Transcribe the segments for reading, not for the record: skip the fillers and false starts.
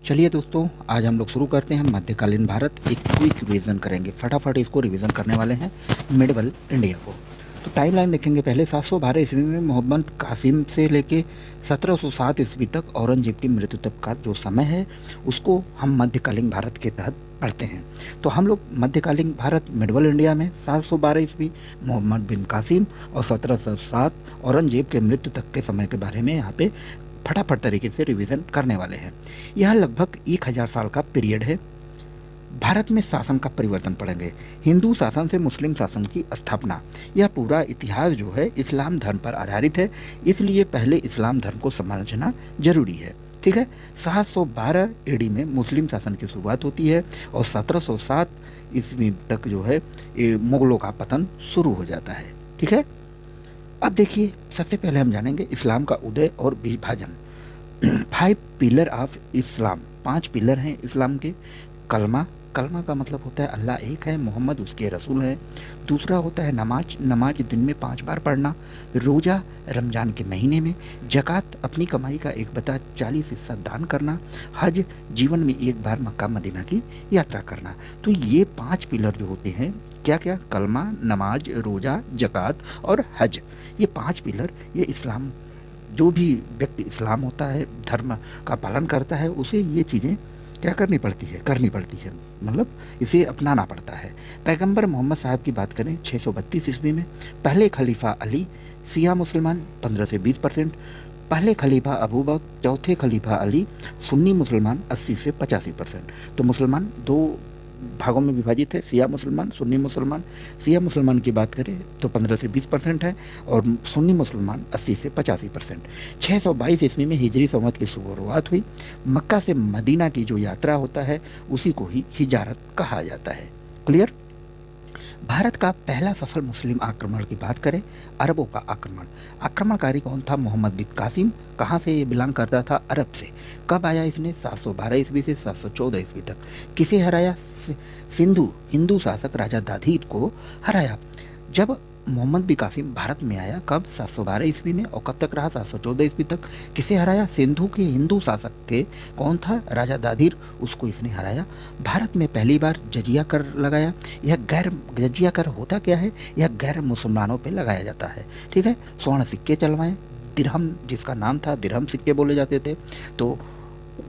चलिए दोस्तों, आज हम लोग शुरू करते हैं मध्यकालीन भारत। एक क्विक रिवीजन करेंगे, फटाफट इसको रिवीजन करने वाले हैं मिडवल इंडिया को। तो टाइमलाइन देखेंगे। पहले 712 ईस्वी में मोहम्मद कासिम से लेके 1707 ईस्वी तक औरंगजेब की मृत्यु तक का जो समय है उसको हम मध्यकालीन भारत के तहत पढ़ते हैं। तो हम लोग मध्यकालीन भारत मिडवल इंडिया में 712 ईस्वी मोहम्मद बिन कासिम और 1707 औरंगजेब के मृत्यु तक के समय के बारे में यहाँ पे फटाफट तरीके से रिवीजन करने वाले हैं। यह लगभग 1000 साल का पीरियड है। भारत में शासन का परिवर्तन पढ़ेंगे, हिंदू शासन से मुस्लिम शासन की स्थापना। यह पूरा इतिहास जो है इस्लाम धर्म पर आधारित है, इसलिए पहले इस्लाम धर्म को समझना जरूरी है। ठीक है। 712 एडी में मुस्लिम शासन की शुरुआत होती है और 1707 ईस्वी तक जो है मुगलों का पतन शुरू हो जाता है। ठीक है। अब देखिए, सबसे पहले हम जानेंगे इस्लाम का उदय और विभाजन। 5 पिलर ऑफ इस्लाम, 5 पिलर हैं इस्लाम के। कलमा, कलमा का मतलब होता है अल्लाह एक है, मोहम्मद उसके रसूल हैं। दूसरा होता है नमाज, नमाज दिन में 5 बार पढ़ना। रोज़ा, रमज़ान के महीने में। ज़कात, अपनी कमाई का 1/40 हिस्सा दान करना। हज, जीवन में एक बार मक्का मदीना की यात्रा करना। तो ये 5 पिलर जो होते हैं, क्या क्या? कलमा, नमाज, रोज़ा, ज़कात और हज। ये 5 पिलर, ये इस्लाम, जो भी व्यक्ति इस्लाम होता है, धर्म का पालन करता है, उसे ये चीज़ें क्या करनी पड़ती है, मतलब इसे अपनाना पड़ता है। पैगंबर मोहम्मद साहब की बात करें 632 ईस्वी में। पहले खलीफा अली, शिया मुसलमान 15 से 20%। पहले खलीफा अबू बकर, चौथे खलीफा अली, सुन्नी मुसलमान 80 से 85%। तो मुसलमान 2 भागों में विभाजित है, शिया मुसलमान, सुन्नी मुसलमान। शिया मुसलमान की बात करें तो 15 से 20% है और सुन्नी मुसलमान 80 से 85%। 622 ईस्वी में हिजरी संवत की शुरुआत हुई। मक्का से मदीना की जो यात्रा होता है उसी को ही हिजारत कहा जाता है। क्लियर। भारत का पहला सफल मुस्लिम आक्रमण की बात करें, अरबों का आक्रमण। आक्रमणकारी कौन था? मोहम्मद बिन कासिम। कहाँ से ये बिलोंग करता था? अरब से। कब आया इसने? 712 ईस्वी से 714 ईस्वी तक। किसे हराया? सिंधु हिंदू शासक राजा दाधीर को हराया। जब मोहम्मद बिन कासिम भारत में आया, कब? 712 ईस्वी में। और कब तक रहा? 714 ईस्वी तक। किसे हराया? सिंधु के हिंदू शासक थे, कौन था? राजा दाधीर, उसको इसने हराया। भारत में पहली बार जजिया कर लगाया। जजिया कर होता क्या है? यह गैर मुसलमानों पे लगाया जाता है। ठीक है। स्वर्ण सिक्के चलवाएं, दिरहम, जिसका नाम था दिरहम सिक्के बोले जाते थे। तो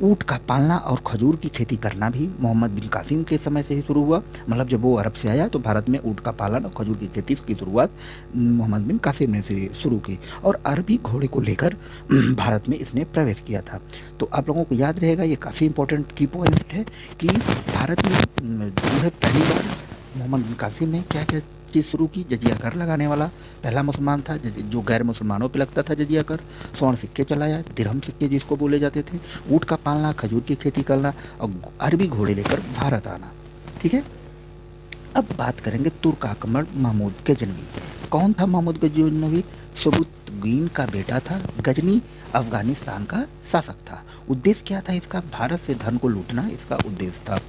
ऊँट का पालना और खजूर की खेती करना भी मोहम्मद बिन कासिम के समय से ही शुरू हुआ। मतलब जब वो अरब से आया तो भारत में ऊँट का पालन और खजूर की खेती की शुरुआत मोहम्मद बिन कासिम ने से शुरू की और अरबी घोड़े को लेकर भारत में इसने प्रवेश किया था। तो आप लोगों को याद रहेगा, ये काफ़ी इंपॉर्टेंट की पॉइंट है कि भारत में जो है पहली बार मोहम्मद बिन कासिम ने क्या क्या चीज़ शुरू की। जजिया कर लगाने वाला पहला मुसलमान था, जो गैर मुसलमानों पे लगता था जजिया कर। स्वर्ण सिक्के चलाया, दिरहम सिक्के जिसको बोले जाते थे। ऊँट का पालना, खजूर की खेती करना और अरबी घोड़े लेकर भारत आना। ठीक है। अब बात करेंगे तुर्क आक्रमण, महमूद गजनवी। कौन था महमूद गजनवी? सबुतगीन का बेटा था। गजनी अफगानिस्तान का शासक था। उद्देश्य क्या था इसका? भारत से धन को लूटना इसका उद्देश्य था।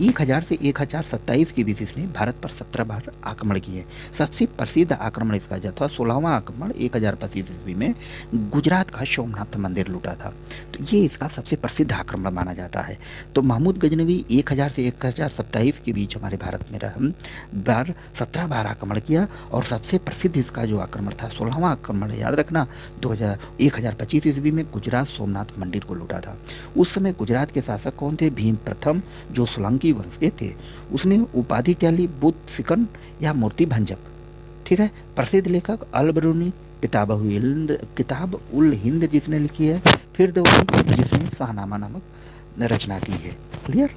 1000 से 1027 के बीच इसने भारत पर 17 बार आक्रमण किए। सबसे प्रसिद्ध आक्रमण इसका जो था 16वां आक्रमण 1025 ईस्वी में गुजरात का सोमनाथ मंदिर लूटा था। तो ये इसका सबसे प्रसिद्ध आक्रमण माना जाता है। तो महमूद गजनवी 1000 से 1027 के बीच हमारे भारत में 17 बार आक्रमण किया और सबसे प्रसिद्ध इसका जो आक्रमण था 16वां आक्रमण, याद रखना, 1025 ईस्वी में गुजरात सोमनाथ मंदिर को लूटा था। उस समय गुजरात के शासक कौन थे? भीम प्रथम, जो सोलंकी वंश के थे। उसने उपाधि क्या ली? बुद्ध सिकन या मूर्ति भंजक। ठीक है। प्रसिद्ध लेखक अल बरूनी, किताब उल हिंद जिसने लिखी है, फिरदौसी जिसने शाहनामा नामक रचना की है। क्लियर।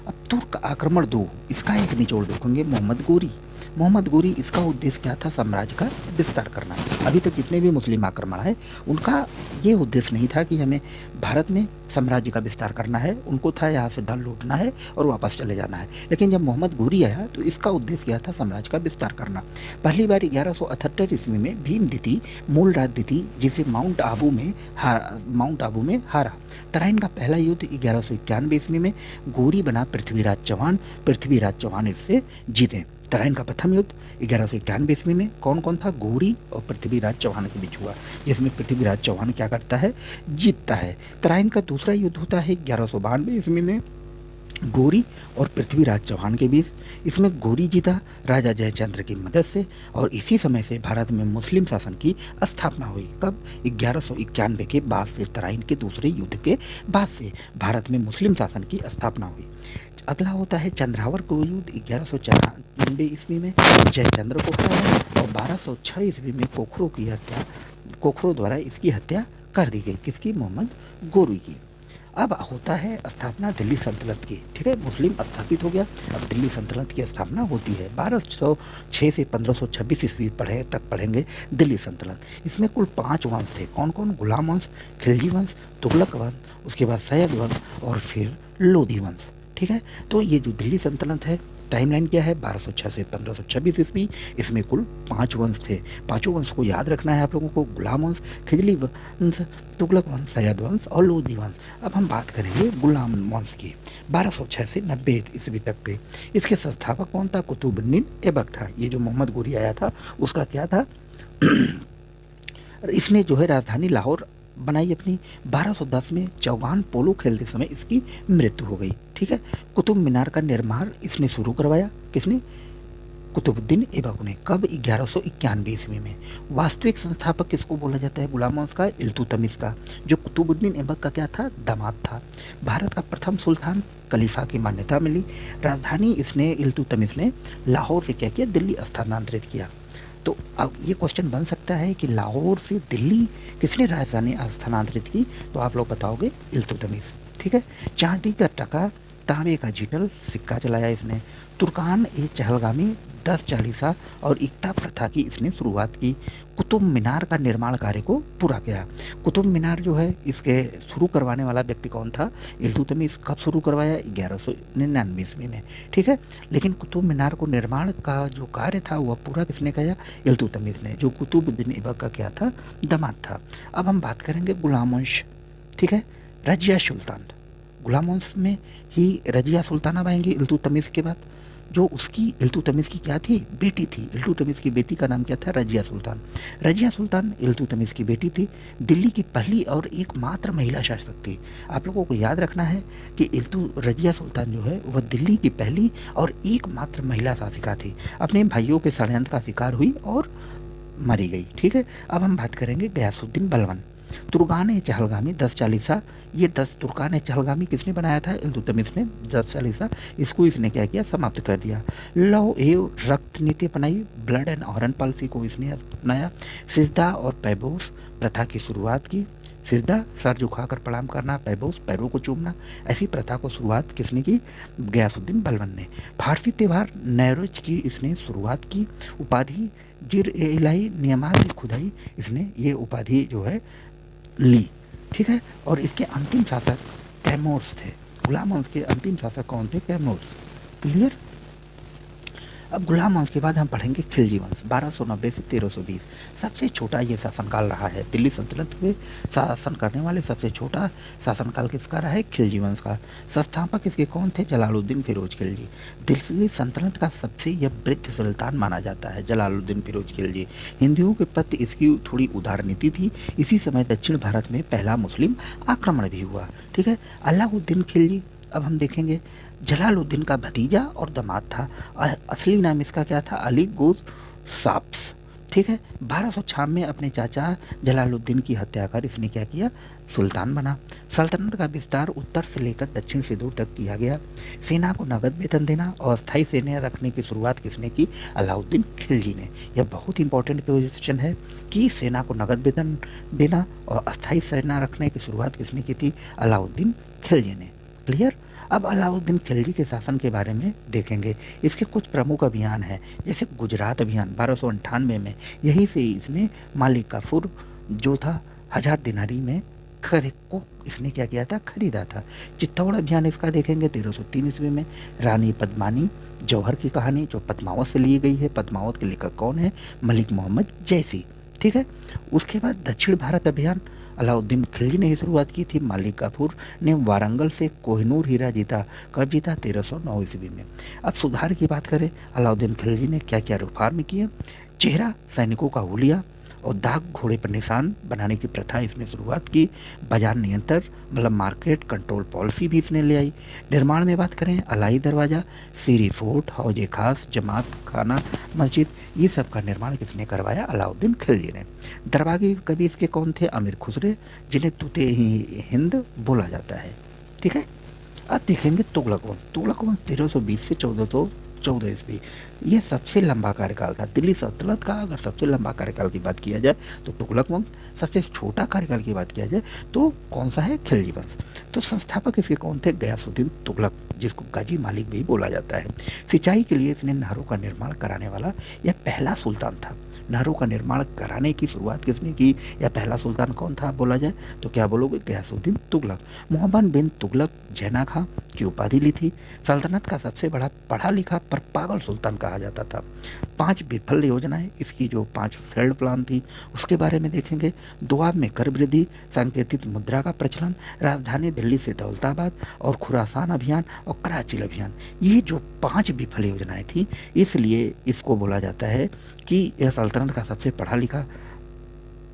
अब तुर्क आक्रमण 2, इसका एक निचोड़ देखेंगे, मोहम्मद गोरी। मोहम्मद गोरी, इसका उद्देश्य क्या था? साम्राज्य का विस्तार करना। अभी तक जितने भी मुस्लिम आक्रमण है उनका ये उद्देश्य नहीं था कि हमें भारत में साम्राज्य का विस्तार करना है, उनको था यहाँ से धन लूटना है और वापस चले जाना है। लेकिन जब मोहम्मद गोरी आया तो इसका उद्देश्य क्या था? साम्राज्य का विस्तार करना। पहली बार 1178 ईस्वी में भीमदिति, मूल राजदिति, जिसे माउंट आबू में हारा। तराइन का पहला युद्ध 1191 ईस्वी में। गोरी बना पृथ्वीराज चौहान इससे जीते। तराइन का प्रथम युद्ध 1191 ईस्वी में कौन कौन था? गौरी और पृथ्वीराज चौहान के बीच हुआ, जिसमें पृथ्वीराज चौहान क्या करता है? जीतता है। तराइन का दूसरा युद्ध होता है 1192 ईस्वी में गौरी और पृथ्वीराज चौहान के बीच। इसमें गौरी जीता राजा जयचंद्र की मदद से, और इसी समय से भारत में मुस्लिम शासन की स्थापना हुई। कब? 1191 के बाद से, तराइन के दूसरे युद्ध के बाद से भारत में मुस्लिम शासन की स्थापना हुई। अगला होता है चंद्रावर को युद्ध 1194 ईस्वी में जयचंद्र को हराया, और 1206 ईस्वी में कोखरो द्वारा इसकी हत्या कर दी गई। किसकी? मोहम्मद गौरी की। अब होता है स्थापना दिल्ली सल्तनत की। ठीक है, मुस्लिम स्थापित हो गया, अब दिल्ली सल्तनत की स्थापना होती है। 1206 से 1526 ईस्वी तक पढ़ेंगे दिल्ली सल्तनत। इसमें कुल 5 वंश थे। कौन कौन? गुलाम वंश, खिलजी वंश, तुगलक वंश, उसके बाद सैयद वंश और फिर लोधी वंश। ठीक है, तो ये जो दिल्ली सल्तनत है, टाइमलाइन क्या है? 1206 से 1526 ईस्वी। इसमें कुल 5 वंश थे। पांचों वंश को याद रखना है आप लोगों को: गुलाम वंश, खिजली वंश, तुगलक वंश, सैयद वंश और लोधी वंश। अब हम बात करेंगे गुलाम वंश की। 1206 से 90 ईस्वी तक पे इसके संस्थापक कौन था? कुतुबुद्दीन ऐबक था। ये जो मोहम्मद गौरी आया था उसका क्या था? इसने जो है राजधानी लाहौर बनाई अपनी। 1210 में चौगान पोलो खेलते समय इसकी मृत्यु हो गई। ठीक है, कुतुब मीनार का निर्माण इसने शुरू करवाया। किसने? कुतुबुद्दीन ऐबक ने। कब? 1191 ईस्वी में। वास्तविक संस्थापक किसको बोला जाता है गुलाम वंश का? इल्तुतमिश का, जो कुतुबुद्दीन ऐबक का क्या था? दामाद था। भारत का प्रथम सुल्तान, खलीफा की मान्यता मिली। राजधानी इसने इल्तुतमिश ने लाहौर से क्या किया? दिल्ली स्थानांतरित किया। तो अब ये क्वेश्चन बन सकता है कि लाहौर से दिल्ली किसने राजधानी स्थानांतरित की? तो आप लोग बताओगे इल्तुतमिश। ठीक है, चांदी का टका, तांबे का जीटल सिक्का चलाया इसने। तुर्कान ए चहलगामी 10 चालीसा और इक्ता प्रथा की इसने शुरुआत की। कुतुब मीनार का निर्माण कार्य को पूरा किया। कुतुब मीनार जो है इसके शुरू करवाने वाला व्यक्ति कौन था? इल्तुतमिश। कब शुरू करवाया? 1199 ईस्वी में। ठीक है, लेकिन कुतुब मीनार को निर्माण का जो कार्य था वह पूरा किसने किया? इल्तुतमिश ने, जो कुतुबुद्दीन ऐबक का क्या था? दामाद था। अब हम बात करेंगे गुलाम वंश। ठीक है, रजिया सुल्तान। गुलाम वंश में ही रजिया सुल्ताना आएंगी इल्तुतमिश के बाद। जो उसकी इल्तुतमिश की क्या थी? बेटी थी। इल्तुतमिश की बेटी का नाम क्या था? रजिया सुल्तान। रजिया सुल्तान इल्तुतमिश की बेटी थी। दिल्ली की पहली और एकमात्र महिला शासक थी। आप लोगों को याद रखना है कि रजिया सुल्तान जो है वह दिल्ली की पहली और एकमात्र महिला शासिका थी। अपने भाइयों के षड्यंत्र का शिकार हुई और मरी गई। ठीक है, अब हम बात करेंगे गयासुद्दीन बलबन। तुर्कान चहलगामी 10 चालीसा। ये 10 तुर्कान चहलगामी किसने बनाया था? इल्तुतमिश ने। 10 चालीसा इसको इसने क्या किया? समाप्त कर दिया। लौ एव रक्त नीति अपनाई। ब्लड एंड हॉर्न पॉलिसी को इसने अपनाया। सिजदा और पैबोस प्रथा की शुरुआत की। सिजदा सर झुकाकर प्रणाम करना, पैबोस पैरों को चूमना, ऐसी प्रथा को शुरुआत किसने की? गयासुद्दीन बलबन ने। फारसी त्यौहार नैरोज की इसने शुरुआत की। उपाधि जिर ए इलाही नियमात खुदाई, इसने ये उपाधि जो है ली। ठीक है, और इसके अंतिम शासक कैमोर्स थे। गुलाम वंश के अंतिम शासक कौन थे? कैमोर्स। क्लियर। अब गुलाम वंश के बाद हम पढ़ेंगे खिलजी वंश। 1290 से 1320 सबसे छोटा ये शासनकाल रहा है। दिल्ली सल्तनत में शासन करने वाले सबसे छोटा शासनकाल किसका रहा है? खिलजी वंश का। संस्थापक इसके कौन थे? जलालुद्दीन फिरोज खिलजी। दिल्ली सल्तनत का सबसे यह वृद्ध सुल्तान माना जाता है जलालुद्दीन फिरोज खिलजी। हिंदुओं के प्रति इसकी थोड़ी उदार नीति थी। इसी समय दक्षिण भारत में पहला मुस्लिम आक्रमण भी हुआ। ठीक है, अलाउद्दीन खिलजी। अब हम देखेंगे जलालुद्दीन का भतीजा और दामाद था। असली नाम इसका क्या था? Ali goes shops. ठीक है, 1206 में अपने चाचा जलालुद्दीन की हत्या कर इसने क्या किया? सुल्तान बना। सल्तनत का विस्तार उत्तर से लेकर दक्षिण से दूर तक किया गया। सेना को नगद वेतन देना और अस्थायी सेना रखने की शुरुआत किसने की? अलाउद्दीन खिलजी ने। यह बहुत इंपॉर्टेंट क्वेश्चन है कि सेना को नगद वेतन देना और अस्थायी सेना रखने की शुरुआत किसने की थी? अलाउद्दीन खिलजी ने। क्लियर। अब अलाउद्दीन खिलजी के शासन के बारे में देखेंगे। इसके कुछ प्रमुख अभियान हैं, जैसे गुजरात अभियान 1298 में। यहीं से इसने मालिक काफूर जो था 1000 दिनारी में को इसने क्या किया था? खरीदा था। चित्तौड़ अभियान इसका देखेंगे 1303 ईस्वी में। रानी पद्मानी जौहर की कहानी जो पद्मावत से ली गई है। पद्मावत के लेखक कौन है? मलिक मोहम्मद जैसी। ठीक है, उसके बाद दक्षिण भारत अभियान अलाउद्दीन खिलजी ने ही शुरुआत की थी। मालिक काफूर ने वारंगल से कोहिनूर हीरा जीता। कब जीता? 1309 ईस्वी में। अब सुधार की बात करें, अलाउद्दीन खिलजी ने क्या क्या रिफॉर्म किए? चेहरा सैनिकों का हुलिया और दाग घोड़े पर निशान बनाने की प्रथा इसने शुरुआत की। बाजार नियंत्रण मतलब मार्केट कंट्रोल पॉलिसी भी इसने ले आई। निर्माण में बात करें, अलाई दरवाज़ा, सीरी फोर्ट, हौज खास, जमात खाना मस्जिद, ये सब का निर्माण किसने करवाया? अलाउद्दीन खिलजी ने। दरबागी कवि इसके कौन थे? अमीर खुसरे, जिन्हें तुते ही हिंद बोला जाता है। ठीक है। अब देखेंगे तुगलक वंश। तुगलक वंश 1320 से 1414 ईस्वी, ये सबसे लंबा कार्यकाल था दिल्ली सल्तनत का। अगर सबसे लंबा कार्यकाल की बात किया जाए तो तुगलक वंश, सबसे छोटा कार्यकाल की बात किया जाए तो कौन सा है? खिलजी वंश। तो संस्थापक इसके कौन थे? गयासुद्दीन तुगलक, जिसको गाजी मालिक भी बोला जाता है। सिंचाई के लिए इसने नहरों का निर्माण कराने वाला यह पहला सुल्तान था। नहरों का निर्माण कराने की शुरुआत किसने की? या पहला सुल्तान कौन था बोला जाए तो क्या बोलोगे? गयासुद्दीन तुगलक। मोहम्मद बिन तुगलक जैना खां की उपाधि ली थी। सल्तनत का सबसे बड़ा पढ़ा लिखा पर पागल सुल्तान कहा जाता था। 5 विफल योजनाएं, इसकी जो 5 फेल्ड प्लान थी उसके बारे में देखेंगे। दुआब में कर वृद्धि, सांकेतिक मुद्रा का प्रचलन, राजधानी दिल्ली से दौलताबाद और खुरासान अभियान और कराची अभियान, ये जो 5 विफल योजनाएं थी, इसलिए इसको बोला जाता है कि यह सल्तनत का सबसे पढ़ा लिखा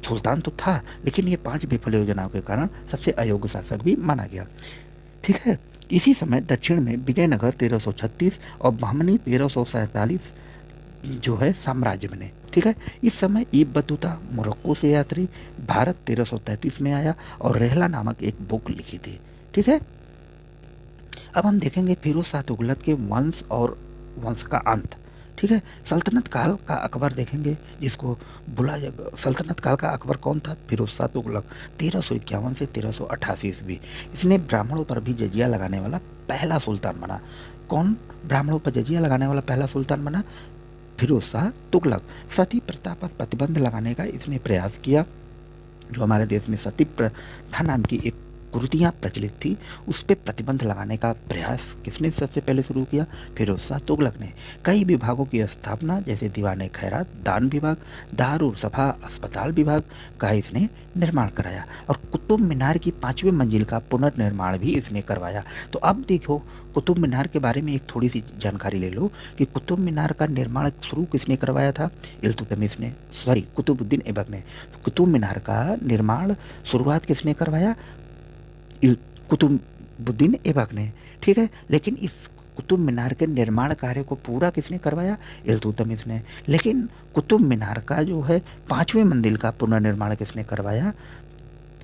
सुल्तान तो था, लेकिन ये 5 विफल योजनाओं के कारण सबसे अयोग्य शासक भी माना गया। ठीक है। इसी समय दक्षिण में विजयनगर 1336 और बहमनी 1347 जो है साम्राज्य बने। ठीक है। इस समय इब्न बतूता मोरक्को से यात्री भारत 1333 में आया और रेहला नामक एक बुक लिखी थी। ठीक है। अब हम देखेंगे फिरोज शाह तुगलक के वंश और वंश का अंत। ठीक है। सल्तनत काल का अकबर देखेंगे, जिसको बुला सल्तनत काल का अकबर कौन था? फिरोज शाह तुगलक, 1351 से 1388 ईस्वी। इसने ब्राह्मणों पर भी जजिया लगाने वाला पहला सुल्तान बना। कौन ब्राह्मणों पर जजिया लगाने वाला पहला सुल्तान बना? फिरोज शाह तुगलक। सती प्रथा पर प्रतिबंध लगाने का इसने प्रयास किया। जो हमारे देश में सती प्रथा नाम की एक कुरीतियाँ प्रचलित थी, उस पर प्रतिबंध लगाने का प्रयास किसने सबसे पहले शुरू किया? फिरोज शाह तुगलक ने। कई विभागों की स्थापना, जैसे दीवाने खैरात, दान विभाग, दारुल सफा, अस्पताल विभाग का इसने निर्माण कराया और कुतुब मीनार की 5वीं मंजिल का पुनर्निर्माण भी इसने करवाया। तो अब देखो, कुतुब मीनार के बारे में एक थोड़ी सी जानकारी ले लो कि कुतुब मीनार का निर्माण शुरू किसने करवाया था? इल्तुतमिश ने, कुतुबुद्दीन ऐबक ने। कुतुब मीनार का निर्माण शुरुआत किसने करवाया? कुतुबुद्दीन ऐबक ने। ठीक है। लेकिन इस कुतुब मीनार के निर्माण कार्य को पूरा किसने करवाया? इल्तुतमिश ने। लेकिन कुतुब मीनार का जो है 5वीं मंजिल का पुनर्निर्माण किसने करवाया?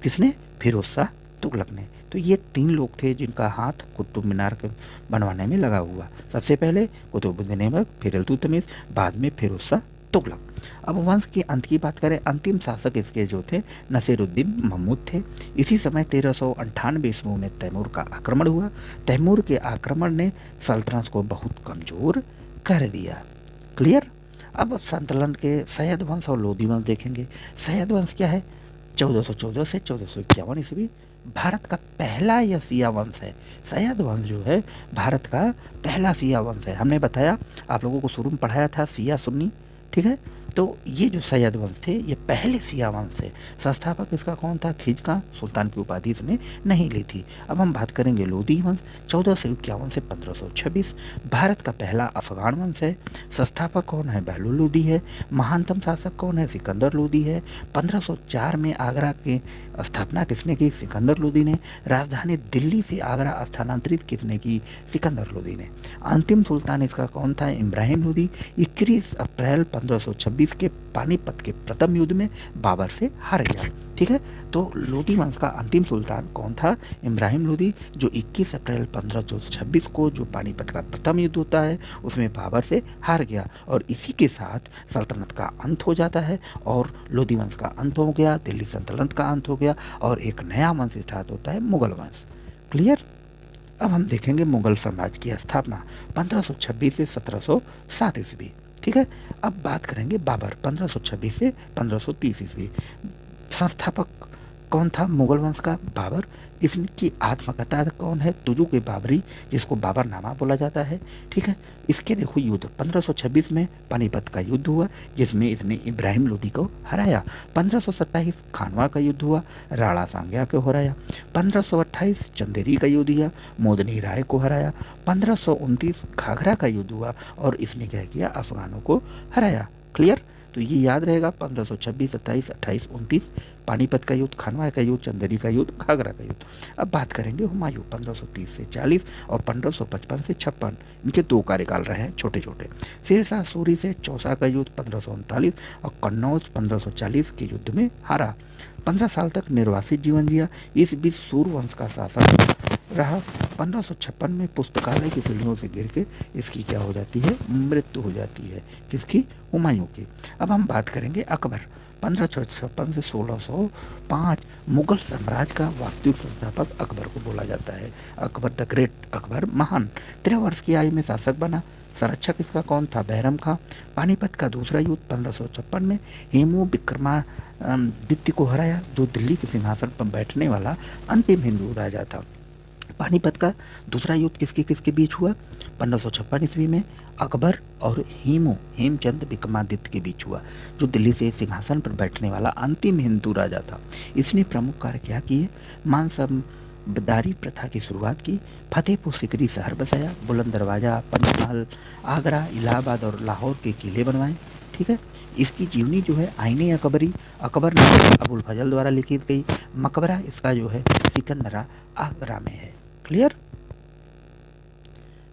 किसने? फिरोज शाह तुगलक ने। तो ये 3 लोग थे जिनका हाथ कुतुब मीनार के बनवाने में लगा हुआ। सबसे पहले कुतुबुद्दीन ऐबक, फिर इल्तुतमिश, बाद में फिरोज शाह तुगलक। अब वंश के अंत की बात करें, अंतिम शासक इसके जो थे नसीरुद्दीन महमूद थे। इसी समय 1398 ईस्वी में तैमूर का आक्रमण हुआ। तैमूर के आक्रमण ने सल्तनत को बहुत कमजोर कर दिया। क्लियर। अब सल्तनत के सैयद वंश और लोधी वंश देखेंगे। सैयद वंश क्या है? 1414 से 1451 ईस्वी, भारत का पहला यह शिया वंश है। सैयद वंश जो है भारत का पहला शिया वंश है। हमने बताया, आप लोगों को शुरू में पढ़ाया था शिया सुन्नी। ठीक है। तो ये जो सैयद वंश थे ये पहले शिया वंश है। संस्थापक इसका कौन था? खिज खां। सुल्तान की उपाधि इसने नहीं ली थी। अब हम बात करेंगे लोधी वंश, 1451 से 1526, भारत का पहला अफगान वंश है। संस्थापक कौन है? बहलूल लोधी है। महानतम शासक कौन है? सिकंदर लोधी है। 1504 में आगरा की स्थापना किसने की? सिकंदर लोधी ने। राजधानी दिल्ली से आगरा स्थानांतरित किसने की? सिकंदर लोधी ने। अंतिम सुल्तान इसका कौन था? इब्राहिम लोधी। 21 अप्रैल 1526 के पानीपत के प्रथम युद्ध में बाबर से हार गया। ठीक है। तो लोधी वंश का अंतिम सुल्तान कौन था? इब्राहिम लोधी, जो 21 अप्रैल 1526 को जो पानीपत का प्रथम युद्ध होता है उसमें बाबर से हार गया। और इसी के साथ सल्तनत का अंत हो जाता है और लोधी वंश का अंत हो गया, दिल्ली सल्तनत का अंत हो गया और एक नया वंश स्टार्ट होता है, मुगल वंश। क्लियर। अब हम देखेंगे मुगल साम्राज्य की स्थापना 1526 से 1707 ईस्वी। ठीक है। अब बात करेंगे बाबर, 1526 से 1530 ईस्वी। संस्थापक कौन था मुगल वंश का? बाबर। इसकी आत्मकथा कौन है? तुजुक बाबरी, जिसको बाबरनामा बोला जाता है। ठीक है, इसके देखो युद्ध 1526 में पानीपत का युद्ध हुआ, जिसमें इसने इब्राहिम लोदी को हराया। 1527 खानवा का युद्ध हुआ, राणा सांग्या को हराया। 1528 चंदेरी का युद्ध हुआ, मोदनी राय को हराया। 1529 घाघरा का युद्ध हुआ और इसने क्या किया? अफगानों को हराया। क्लियर? तो ये याद रहेगा, 1526, 27, 28, 29 पानीपत का युद्ध, खानवा का युद्ध, चंदेरी का युद्ध, घाघरा का युद्ध। अब बात करेंगे हुमायूं, 1530 से 40 और 1555 से 56, इनके 2 कार्यकाल रहे हैं छोटे छोटे। शेरशाह सूरी से चौसा का युद्ध 1539 और कन्नौज 1540 के युद्ध में हारा। 15 साल तक निर्वासित जीवन जिया। इस बीच सूर्यवंश का शासन रहा। 1556 में पुस्तकालय की सीढ़ियों से गिर के इसकी क्या हो जाती है? मृत्यु हो जाती है। किसकी? हुमायूं की। अब हम बात करेंगे अकबर, 1556 से 1605। मुगल साम्राज्य का वास्तविक संस्थापक अकबर को बोला जाता है। अकबर द ग्रेट, अकबर महान। 13 वर्ष की आयु में शासक बना। संरक्षक इसका कौन था? बैरम खां। पानीपत का दूसरा युद्ध 1556 में हेमू विक्रमादित्य को हराया, जो दिल्ली के सिंहासन पर बैठने वाला अंतिम हिंदू राजा था। पानीपत का दूसरा युद्ध किसके किसके बीच हुआ? 1556 ईस्वी में अकबर और हेमचंद विक्रमादित्य के बीच हुआ, जो दिल्ली से सिंहासन पर बैठने वाला अंतिम हिंदू राजा था। इसने प्रमुख कार्य क्या किए? मानसबदारी प्रथा की शुरुआत की, फतेहपुर सिकरी शहर बसाया, बुलंद दरवाजा, पंचमहल, आगरा, इलाहाबाद और लाहौर के किले बनवाए। ठीक है, इसकी जीवनी जो है आईने अकबरी, अकबर ने अबुल फजल द्वारा लिखित गई। मकबरा इसका जो है सिकंदरा आगरा में है। क्लियर?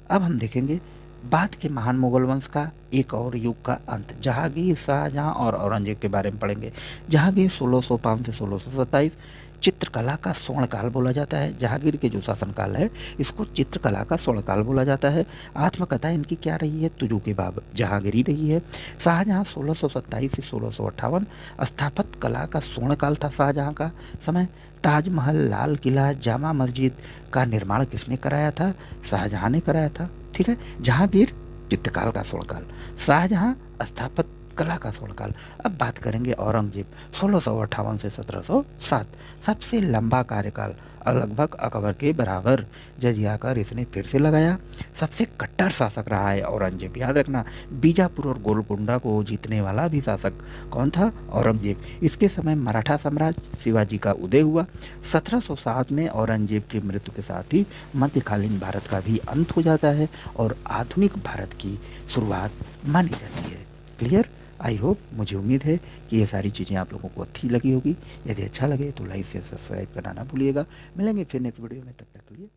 अब हम देखेंगे बाद के महान मुगल वंश का एक और युग का अंत, जहांगीर, शाहजहां और औरंगजेब के बारे में पढ़ेंगे। जहांगीर 1605 से 1627 चित्रकला का स्वर्णकाल बोला जाता है। जहांगीर के जो शासनकाल है इसको चित्रकला का स्वर्णकाल बोला जाता है। आत्मकथा इनकी क्या रही है? तुजुक बाबर जहांगीरी रही है। शाहजहां 1627 से 1658 स्थापत्य कला का स्वर्णकाल था शाहजहां का समय। ताजमहल, लाल किला, जामा मस्जिद का निर्माण किसने कराया था? शाहजहां ने कराया था। ठीक है, जहांगीर चित्रकाल का स्वर्णकाल, शाहजहां स्थापत्य कला का स्वर्णकाल। अब बात करेंगे औरंगजेब, 1658 से 1707, सबसे लंबा कार्यकाल, लगभग अकबर के बराबर जजिया कर इसने फिर से लगाया। सबसे कट्टर शासक रहा है औरंगजेब, याद रखना। बीजापुर और गोलकुंडा को जीतने वाला भी शासक कौन था? औरंगजेब। इसके समय मराठा साम्राज्य शिवाजी का उदय हुआ। 1707 में औरंगजेब की मृत्यु के साथ ही मध्यकालीन भारत का भी अंत हो जाता है और आधुनिक भारत की शुरुआत मानी जाती है। क्लियर? आई होप, मुझे उम्मीद है कि ये सारी चीज़ें आप लोगों को अच्छी लगी होगी। यदि अच्छा लगे तो लाइक शेयर सब्सक्राइब करना ना भूलिएगा। मिलेंगे फिर नेक्स्ट वीडियो में, तब तक के लिए।